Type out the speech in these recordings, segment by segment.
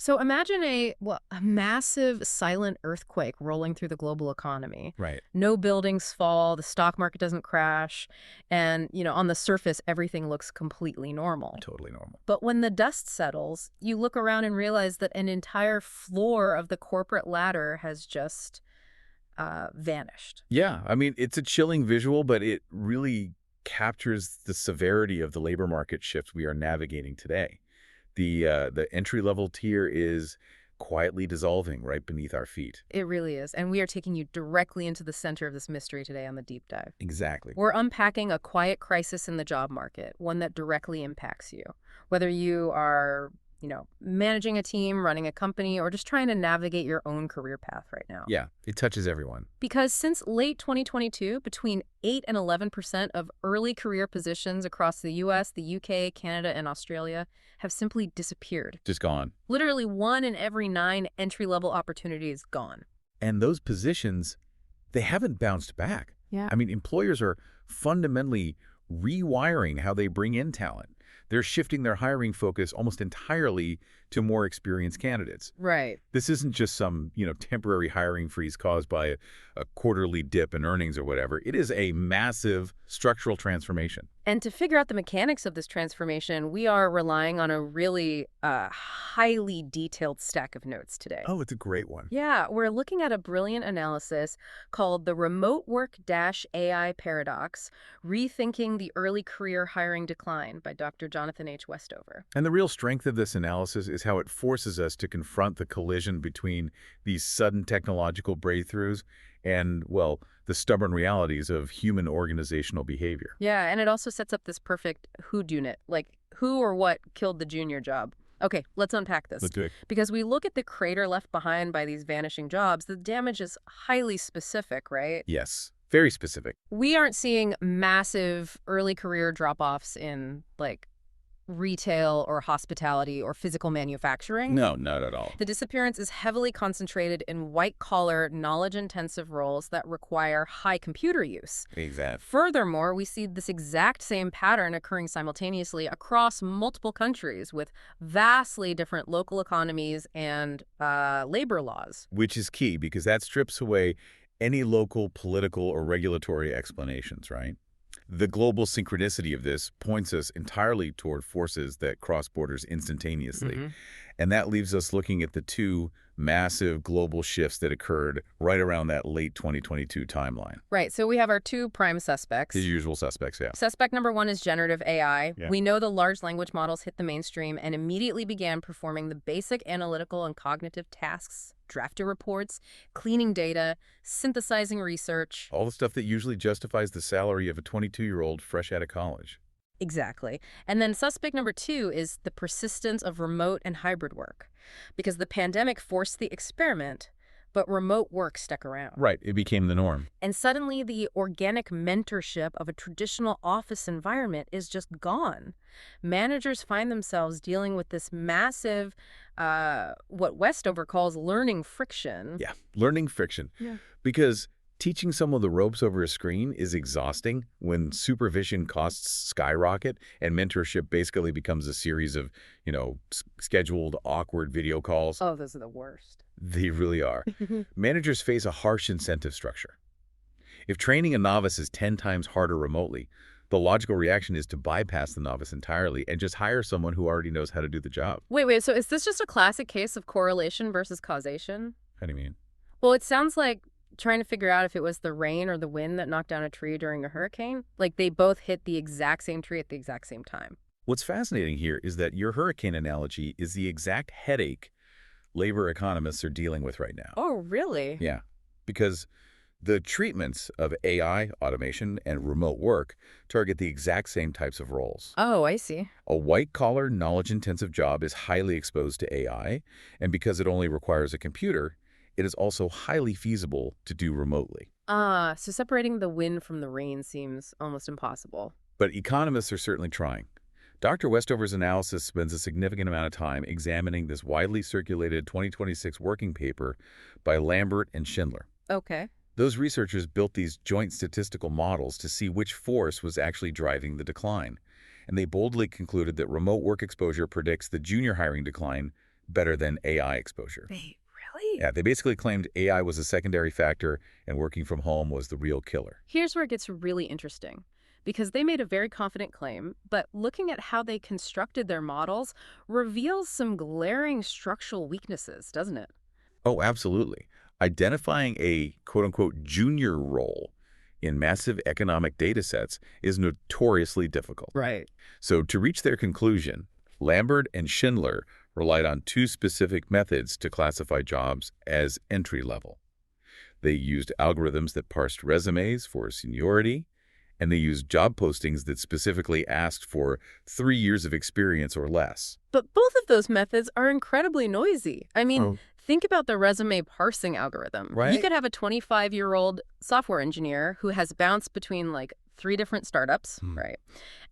So imagine a massive silent earthquake rolling through the global economy. Right. No buildings fall, the stock market doesn't crash, and, on the surface, everything looks completely normal. Totally normal. But when the dust settles, you look around and realize that an entire floor of the corporate ladder has just vanished. Yeah, I mean, it's a chilling visual, but it really captures the severity of the labor market shift we are navigating today. The entry-level tier is quietly dissolving right beneath our feet. It really is. And we are taking you directly into the center of this mystery today on the deep dive. Exactly. We're unpacking a quiet crisis in the job market, one that directly impacts you. Whether you are, managing a team, running a company, or just trying to navigate your own career path right now. Yeah, it touches everyone. Because since late 2022, between 8 and 11% of early career positions across the US, the UK, Canada, and Australia have simply disappeared. Just gone. Literally 1 in every 9 entry-level opportunities gone. And those positions, they haven't bounced back. Yeah. I mean, employers are fundamentally rewiring how they bring in talent. They're shifting their hiring focus almost entirely to more experienced candidates. Right. This isn't just some, temporary hiring freeze caused by a quarterly dip in earnings or whatever. It is a massive structural transformation. And to figure out the mechanics of this transformation, we are relying on a really highly detailed stack of notes today. Oh, it's a great one. Yeah, we're looking at a brilliant analysis called the Remote Work-AI Paradox, Rethinking the Early Career Hiring Decline by Dr. Jonathan H. Westover. And the real strength of this analysis is how it forces us to confront the collision between these sudden technological breakthroughs and, well, the stubborn realities of human organizational behavior. Yeah, and it also sets up this perfect whodunit, like who or what killed the junior job. Okay, let's unpack this. Let's do it. Because we look at the crater left behind by these vanishing jobs, the damage is highly specific, right? Yes, very specific. We aren't seeing massive early career drop-offs in, retail or hospitality or physical manufacturing. No, not at all. The disappearance is heavily concentrated in white-collar, knowledge-intensive roles that require high computer use. Exactly. Furthermore, we see this exact same pattern occurring simultaneously across multiple countries with vastly different local economies and labor laws. Which is key because that strips away any local political or regulatory explanations, right? The global synchronicity of this points us entirely toward forces that cross borders instantaneously. And that leaves us looking at the two massive global shifts that occurred right around that late 2022 timeline. Right. So we have our two prime suspects. The usual suspects, yeah. Suspect number one is generative AI. Yeah. We know the large language models hit the mainstream and immediately began performing the basic analytical and cognitive tasks, drafting reports, cleaning data, synthesizing research. All the stuff that usually justifies the salary of a 22-year-old fresh out of college. Exactly. And then suspect number two is the persistence of remote and hybrid work. Because the pandemic forced the experiment, but remote work stuck around. Right, it became the norm. And suddenly the organic mentorship of a traditional office environment is just gone. Managers find themselves dealing with this massive, what Westover calls learning friction. Yeah, learning friction. Yeah. Because teaching someone the ropes over a screen is exhausting when supervision costs skyrocket and mentorship basically becomes a series of, scheduled awkward video calls. Oh, those are the worst. They really are. Managers face a harsh incentive structure. If training a novice is 10 times harder remotely, the logical reaction is to bypass the novice entirely and just hire someone who already knows how to do the job. Wait, so is this just a classic case of correlation versus causation? How do you mean? Well, it sounds like trying to figure out if it was the rain or the wind that knocked down a tree during a hurricane. Like they both hit the exact same tree at the exact same time. What's fascinating here is that your hurricane analogy is the exact headache labor economists are dealing with right now. Oh, really? Yeah, because the treatments of AI, automation, and remote work target the exact same types of roles. Oh, I see. A white-collar, knowledge-intensive job is highly exposed to AI, and because it only requires a computer, it is also highly feasible to do remotely. So separating the wind from the rain seems almost impossible. But economists are certainly trying. Dr. Westover's analysis spends a significant amount of time examining this widely circulated 2026 working paper by Lambert and Schindler. Okay. Those researchers built these joint statistical models to see which force was actually driving the decline. And they boldly concluded that remote work exposure predicts the junior hiring decline better than AI exposure. Wait, really? Yeah, they basically claimed AI was a secondary factor and working from home was the real killer. Here's where it gets really interesting. Because they made a very confident claim, but looking at how they constructed their models reveals some glaring structural weaknesses, doesn't it? Oh, absolutely. Identifying a quote-unquote junior role in massive economic data sets is notoriously difficult. Right. So to reach their conclusion, Lambert and Schindler relied on two specific methods to classify jobs as entry-level. They used algorithms that parsed resumes for seniority, and they used job postings that specifically asked for 3 years of experience or less. But both of those methods are incredibly noisy. I mean, Oh, think about the resume parsing algorithm. You right? could have a 25-year-old software engineer who has bounced between like 3 different startups, Hmm. right?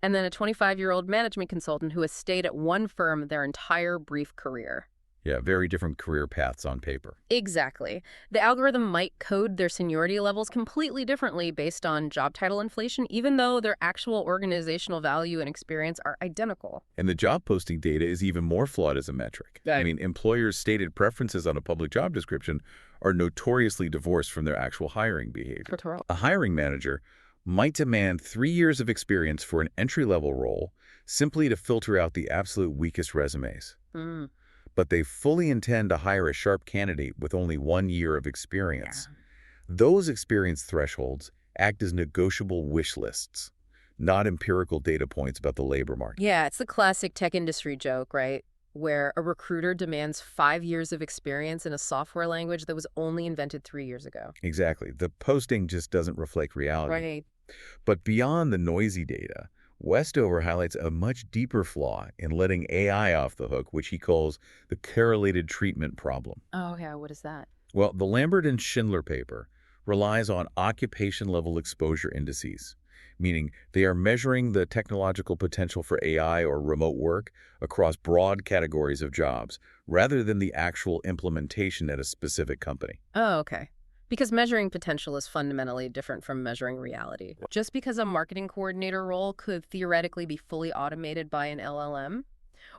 And then a 25-year-old management consultant who has stayed at one firm their entire brief career. Yeah, very different career paths on paper. Exactly. The algorithm might code their seniority levels completely differently based on job title inflation, even though their actual organizational value and experience are identical. And the job posting data is even more flawed as a metric. I Right. mean, employers' stated preferences on a public job description are notoriously divorced from their actual hiring behavior. Total. A hiring manager might demand 3 years of experience for an entry-level role simply to filter out the absolute weakest resumes. Mm. But they fully intend to hire a sharp candidate with only 1 year of experience. Yeah. Those experience thresholds act as negotiable wish lists, not empirical data points about the labor market. Yeah, it's the classic tech industry joke, right? Where a recruiter demands 5 years of experience in a software language that was only invented 3 years ago. Exactly. The posting just doesn't reflect reality. Right. But beyond the noisy data, Westover highlights a much deeper flaw in letting AI off the hook, which he calls the correlated treatment problem. Oh, yeah. What is that? Well, the Lambert and Schindler paper relies on occupation-level exposure indices, meaning they are measuring the technological potential for AI or remote work across broad categories of jobs, rather than the actual implementation at a specific company. Oh, okay. Because measuring potential is fundamentally different from measuring reality. Just because a marketing coordinator role could theoretically be fully automated by an LLM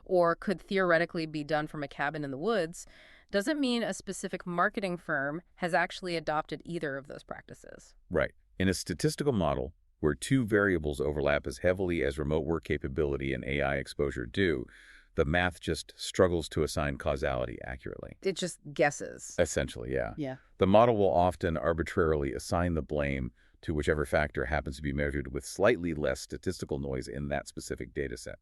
or could theoretically be done from a cabin in the woods doesn't mean a specific marketing firm has actually adopted either of those practices. Right. In a statistical model where two variables overlap as heavily as remote work capability and AI exposure do, the math just struggles to assign causality accurately. It just guesses. Essentially, yeah. Yeah. The model will often arbitrarily assign the blame to whichever factor happens to be measured with slightly less statistical noise in that specific data set.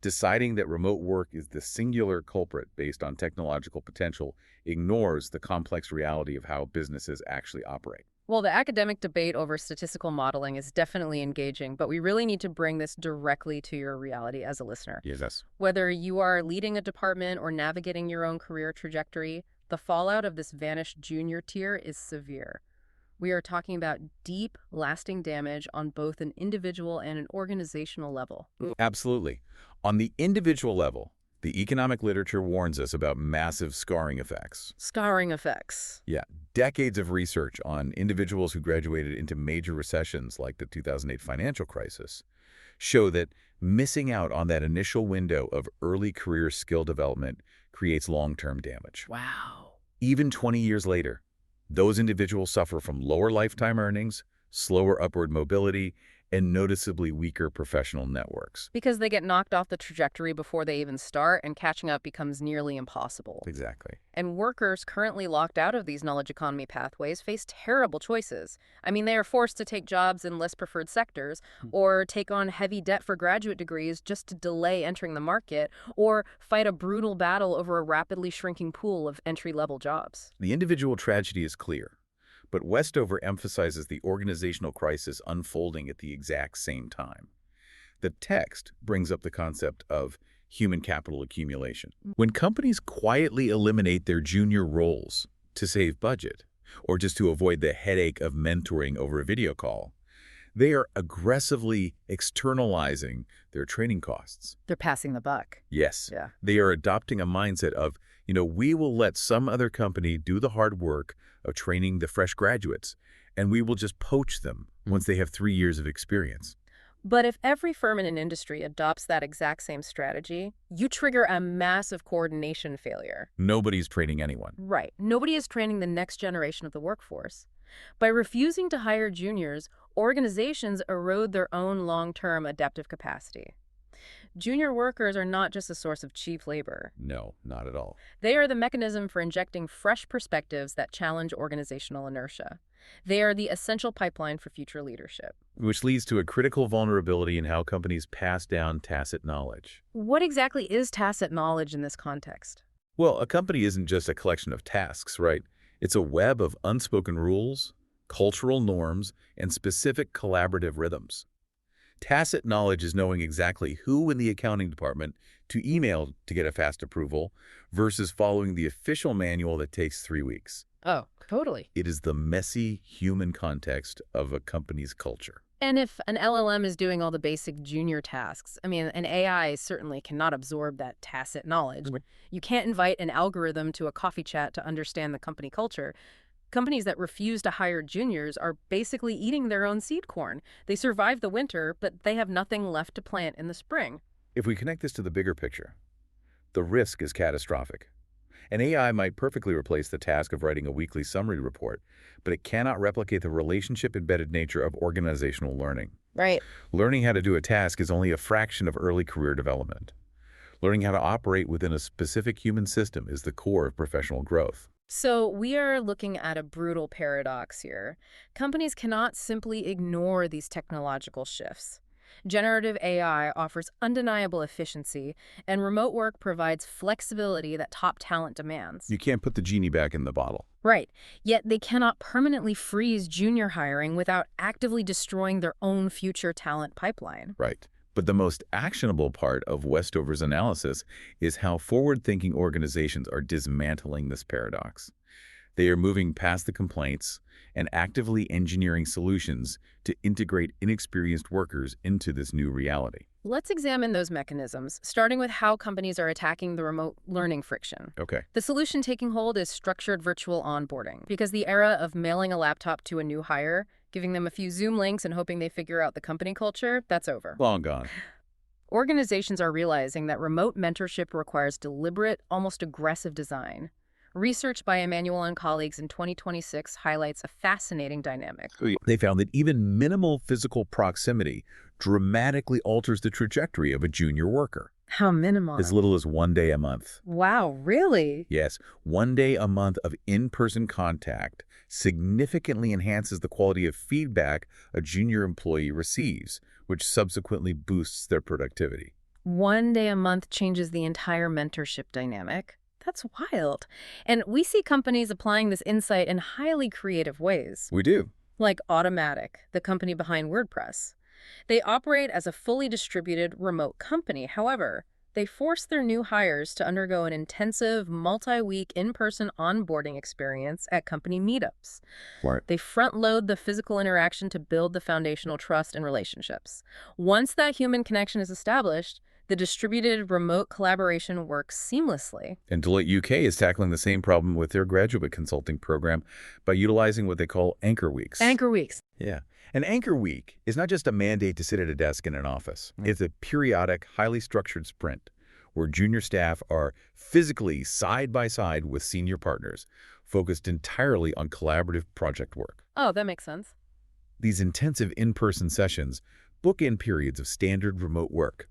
Deciding that remote work is the singular culprit based on technological potential ignores the complex reality of how businesses actually operate. Well, the academic debate over statistical modeling is definitely engaging, but we really need to bring this directly to your reality as a listener. Yes. Whether you are leading a department or navigating your own career trajectory, the fallout of this vanished junior tier is severe. We are talking about deep, lasting damage on both an individual and an organizational level. Absolutely. On the individual level, the economic literature warns us about massive scarring effects. Scarring effects. Yeah, decades of research on individuals who graduated into major recessions like the 2008 financial crisis show that missing out on that initial window of early career skill development creates long-term damage. Wow. Even 20 years later, those individuals suffer from lower lifetime earnings, slower upward mobility, and noticeably weaker professional networks. Because they get knocked off the trajectory before they even start, and catching up becomes nearly impossible. Exactly. And workers currently locked out of these knowledge economy pathways face terrible choices. I mean, they are forced to take jobs in less preferred sectors, or take on heavy debt for graduate degrees just to delay entering the market, or fight a brutal battle over a rapidly shrinking pool of entry-level jobs. The individual tragedy is clear, but Westover emphasizes the organizational crisis unfolding at the exact same time. The text brings up the concept of human capital accumulation. When companies quietly eliminate their junior roles to save budget, or just to avoid the headache of mentoring over a video call, they are aggressively externalizing their training costs. They're passing the buck. Yes, Yeah. they are adopting a mindset of, we will let some other company do the hard work of training the fresh graduates, and we will just poach them once they have 3 years of experience. But if every firm in an industry adopts that exact same strategy, you trigger a massive coordination failure. Nobody's training anyone. Right. Nobody is training the next generation of the workforce. By refusing to hire juniors, organizations erode their own long-term adaptive capacity. Junior workers are not just a source of cheap labor. No, not at all. They are the mechanism for injecting fresh perspectives that challenge organizational inertia. They are the essential pipeline for future leadership. Which leads to a critical vulnerability in how companies pass down tacit knowledge. What exactly is tacit knowledge in this context? Well, a company isn't just a collection of tasks, right? It's a web of unspoken rules, cultural norms, and specific collaborative rhythms. Tacit knowledge is knowing exactly who in the accounting department to email to get a fast approval versus following the official manual that takes 3 weeks. Oh, totally. It is the messy human context of a company's culture. And if an LLM is doing all the basic junior tasks, I mean, an AI certainly cannot absorb that tacit knowledge. You can't invite an algorithm to a coffee chat to understand the company culture. Companies that refuse to hire juniors are basically eating their own seed corn. They survive the winter, but they have nothing left to plant in the spring. If we connect this to the bigger picture, the risk is catastrophic. An AI might perfectly replace the task of writing a weekly summary report, but it cannot replicate the relationship-embedded nature of organizational learning. Right. Learning how to do a task is only a fraction of early career development. Learning how to operate within a specific human system is the core of professional growth. So we are looking at a brutal paradox here. Companies cannot simply ignore these technological shifts. Generative AI offers undeniable efficiency, and remote work provides flexibility that top talent demands. You can't put the genie back in the bottle. Right. Yet they cannot permanently freeze junior hiring without actively destroying their own future talent pipeline. Right. But the most actionable part of Westover's analysis is how forward-thinking organizations are dismantling this paradox. They are moving past the complaints and actively engineering solutions to integrate inexperienced workers into this new reality. Let's examine those mechanisms, starting with how companies are attacking the remote learning friction. Okay. The solution taking hold is structured virtual onboarding, because the era of mailing a laptop to a new hire, giving them a few Zoom links and hoping they figure out the company culture, that's over. Long gone. Organizations are realizing that remote mentorship requires deliberate, almost aggressive design. Research by Emmanuel and colleagues in 2026 highlights a fascinating dynamic. They found that even minimal physical proximity dramatically alters the trajectory of a junior worker. How minimal? As little as 1 day a month. Wow, really? Yes, 1 day a month of in-person contact significantly enhances the quality of feedback a junior employee receives, which subsequently boosts their productivity. 1 day a month changes the entire mentorship dynamic. That's wild. And we see companies applying this insight in highly creative ways. We do. Like Automatic, the company behind WordPress. They operate as a fully distributed remote company. However, they force their new hires to undergo an intensive, multi-week in-person onboarding experience at company meetups. Right. They front-load the physical interaction to build the foundational trust and relationships. Once that human connection is established, the distributed remote collaboration works seamlessly. And Deloitte UK is tackling the same problem with their graduate consulting program by utilizing what they call anchor weeks. Anchor weeks. Yeah. An anchor week is not just a mandate to sit at a desk in an office. It's a periodic, highly structured sprint where junior staff are physically side by side with senior partners, focused entirely on collaborative project work. Oh, that makes sense. These intensive in-person sessions bookend periods of standard remote work.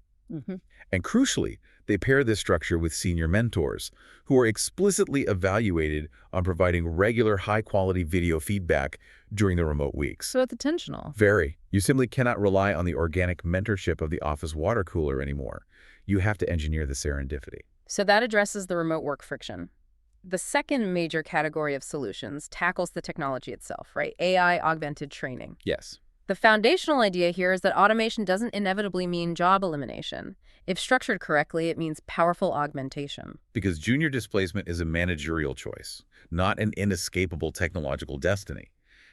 And crucially, they pair this structure with senior mentors who are explicitly evaluated on providing regular high-quality video feedback during the remote weeks. So it's intentional. Very. You simply cannot rely on the organic mentorship of the office water cooler anymore. You have to engineer the serendipity. So that addresses the remote work friction. The second major category of solutions tackles the technology itself, right? AI-augmented training. Yes. The foundational idea here is that automation doesn't inevitably mean job elimination. If structured correctly, it means powerful augmentation. Because junior displacement is a managerial choice, not an inescapable technological destiny.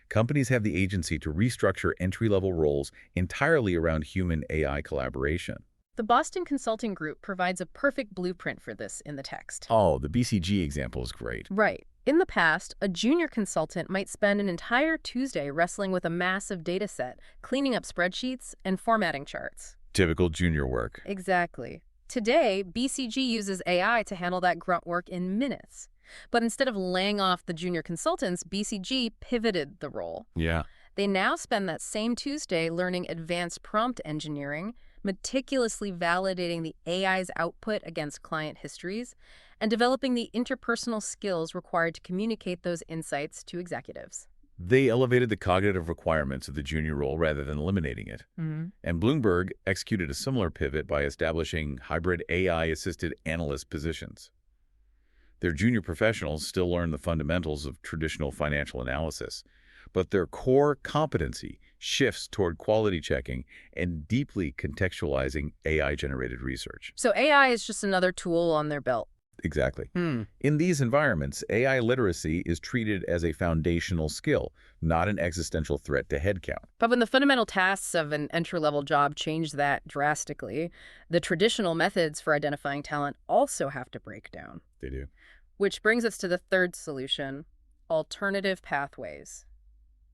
Companies have the agency to restructure entry-level roles entirely around human-AI collaboration. The Boston Consulting Group provides a perfect blueprint for this in the text. Oh, the BCG example is great. Right. In the past, a junior consultant might spend an entire Tuesday wrestling with a massive data set, cleaning up spreadsheets, and formatting charts. Typical junior work. Exactly. Today, BCG uses AI to handle that grunt work in minutes. But instead of laying off the junior consultants, BCG pivoted the role. Yeah. They now spend that same Tuesday learning advanced prompt engineering, meticulously validating the AI's output against client histories, and developing the interpersonal skills required to communicate those insights to executives. They elevated the cognitive requirements of the junior role rather than eliminating it. And Bloomberg executed a similar pivot by establishing hybrid AI-assisted analyst positions. Their junior professionals still learn the fundamentals of traditional financial analysis, but their core competency shifts toward quality checking and deeply contextualizing AI-generated research. So AI is just another tool on their belt. Exactly. In these environments, AI literacy is treated as a foundational skill, not an existential threat to headcount. But when the fundamental tasks of an entry-level job change that drastically, the traditional methods for identifying talent also have to break down. They do. Which brings us to the third solution, alternative pathways.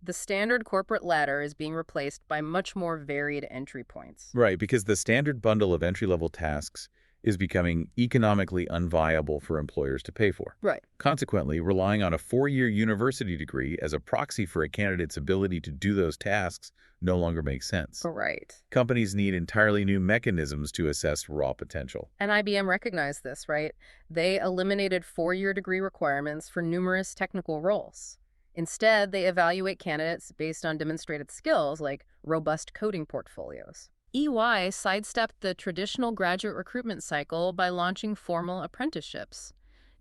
The standard corporate ladder is being replaced by much more varied entry points. Right, because the standard bundle of entry-level tasks is becoming economically unviable for employers to pay for. Right. Consequently, relying on a 4-year university degree as a proxy for a candidate's ability to do those tasks no longer makes sense. Right. Companies need entirely new mechanisms to assess raw potential. And IBM recognized this, right? They eliminated 4-year degree requirements for numerous technical roles. Instead, they evaluate candidates based on demonstrated skills like robust coding portfolios. EY sidestepped the traditional graduate recruitment cycle by launching formal apprenticeships.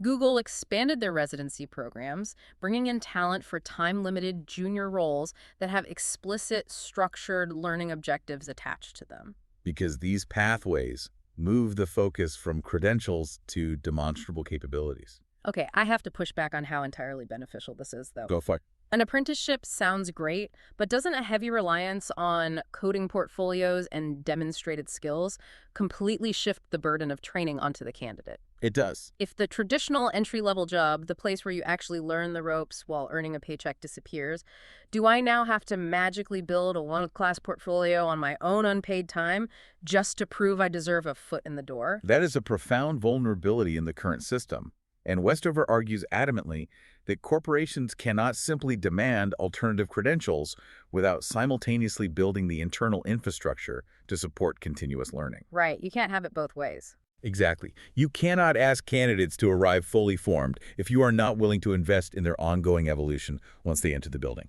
Google expanded their residency programs, bringing in talent for time-limited junior roles that have explicit, structured learning objectives attached to them. Because these pathways move the focus from credentials to demonstrable capabilities. Okay, I have to push back on how entirely beneficial this is, though. Go for it. An apprenticeship sounds great, but doesn't a heavy reliance on coding portfolios and demonstrated skills completely shift the burden of training onto the candidate? It does. If the traditional entry-level job, the place where you actually learn the ropes while earning a paycheck, disappears, do I now have to magically build a one-class portfolio on my own unpaid time just to prove I deserve a foot in the door? That is a profound vulnerability in the current system. And Westover argues adamantly that corporations cannot simply demand alternative credentials without simultaneously building the internal infrastructure to support continuous learning. Right, you can't have it both ways. Exactly. You cannot ask candidates to arrive fully formed if you are not willing to invest in their ongoing evolution once they enter the building.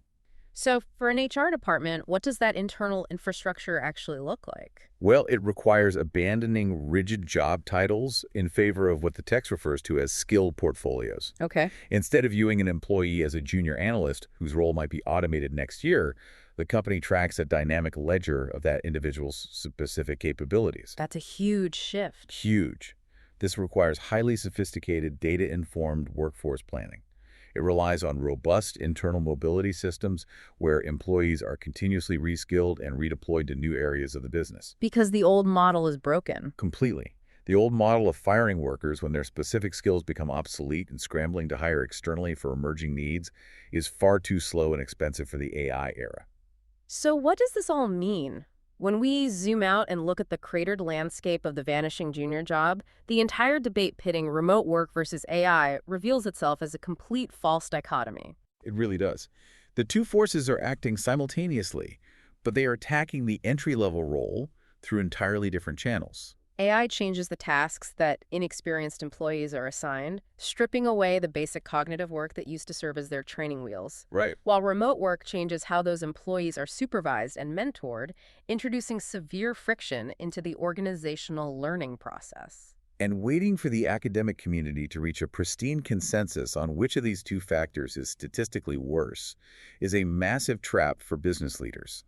So for an HR department, what does that internal infrastructure actually look like? Well, it requires abandoning rigid job titles in favor of what the text refers to as skill portfolios. Okay. Instead of viewing an employee as a junior analyst whose role might be automated next year, the company tracks a dynamic ledger of that individual's specific capabilities. That's a huge shift. Huge. This requires highly sophisticated data-informed workforce planning. It relies on robust internal mobility systems where employees are continuously reskilled and redeployed to new areas of the business. Because the old model is broken. Completely. The old model of firing workers when their specific skills become obsolete and scrambling to hire externally for emerging needs is far too slow and expensive for the AI era. So what does this all mean? When we zoom out and look at the cratered landscape of the vanishing junior job, the entire debate pitting remote work versus AI reveals itself as a complete false dichotomy. It really does. The two forces are acting simultaneously, but they are attacking the entry-level role through entirely different channels. AI changes the tasks that inexperienced employees are assigned, stripping away the basic cognitive work that used to serve as their training wheels. Right. While remote work changes how those employees are supervised and mentored, introducing severe friction into the organizational learning process. And waiting for the academic community to reach a pristine consensus on which of these two factors is statistically worse is a massive trap for business leaders.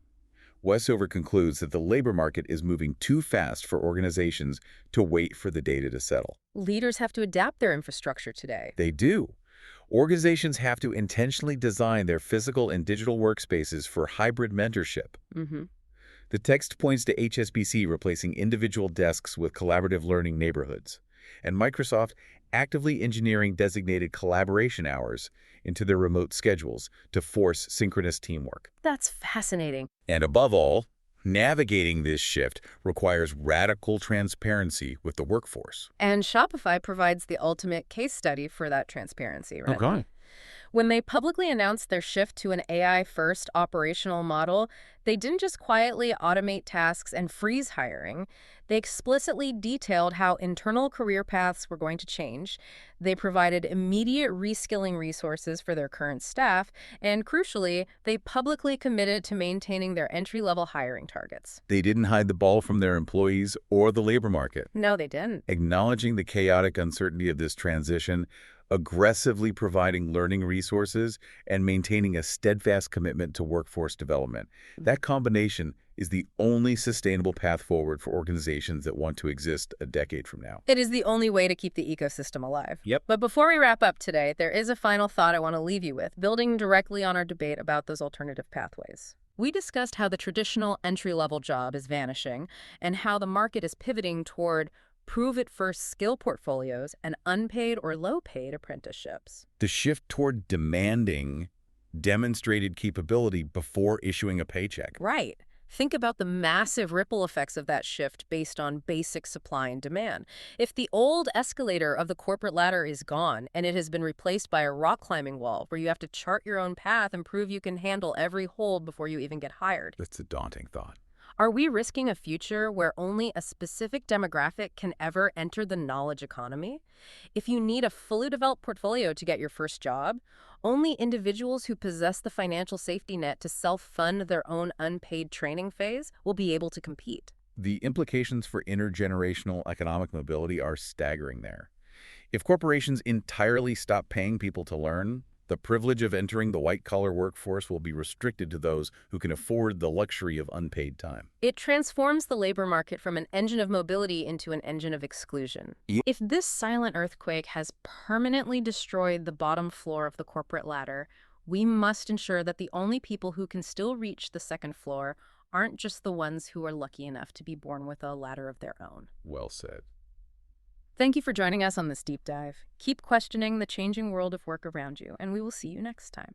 Westover concludes that the labor market is moving too fast for organizations to wait for the data to settle. Leaders have to adapt their infrastructure today. They do. Organizations have to intentionally design their physical and digital workspaces for hybrid mentorship. The text points to HSBC replacing individual desks with collaborative learning neighborhoods, and Microsoft actively engineering designated collaboration hours into their remote schedules to force synchronous teamwork. That's fascinating. And above all, navigating this shift requires radical transparency with the workforce. And Shopify provides the ultimate case study for that transparency, right? Okay. When they publicly announced their shift to an AI-first operational model, they didn't just quietly automate tasks and freeze hiring. They explicitly detailed how internal career paths were going to change. They provided immediate reskilling resources for their current staff, and crucially, they publicly committed to maintaining their entry-level hiring targets. They didn't hide the ball from their employees or the labor market. No, they didn't. Acknowledging the chaotic uncertainty of this transition, aggressively providing learning resources, and maintaining a steadfast commitment to workforce development. That combination is the only sustainable path forward for organizations that want to exist a decade from now. It is the only way to keep the ecosystem alive. Yep. But before we wrap up today, there is a final thought I want to leave you with, building directly on our debate about those alternative pathways. We discussed how the traditional entry-level job is vanishing and how the market is pivoting toward prove-it-first skill portfolios and unpaid or low-paid apprenticeships. The shift toward demanding demonstrated capability before issuing a paycheck. Right. Think about the massive ripple effects of that shift based on basic supply and demand. If the old escalator of the corporate ladder is gone and it has been replaced by a rock climbing wall where you have to chart your own path and prove you can handle every hold before you even get hired, That's a daunting thought. are we risking a future where only a specific demographic can ever enter the knowledge economy? If you need a fully developed portfolio to get your first job, only individuals who possess the financial safety net to self-fund their own unpaid training phase will be able to compete. The implications for intergenerational economic mobility are staggering there. If corporations entirely stop paying people to learn, the privilege of entering the white-collar workforce will be restricted to those who can afford the luxury of unpaid time. It transforms the labor market from an engine of mobility into an engine of exclusion. Ye- If this silent earthquake has permanently destroyed the bottom floor of the corporate ladder, we must ensure that the only people who can still reach the second floor aren't just the ones who are lucky enough to be born with a ladder of their own. Well said. Thank you for joining us on this deep dive. Keep questioning the changing world of work around you, and we will see you next time.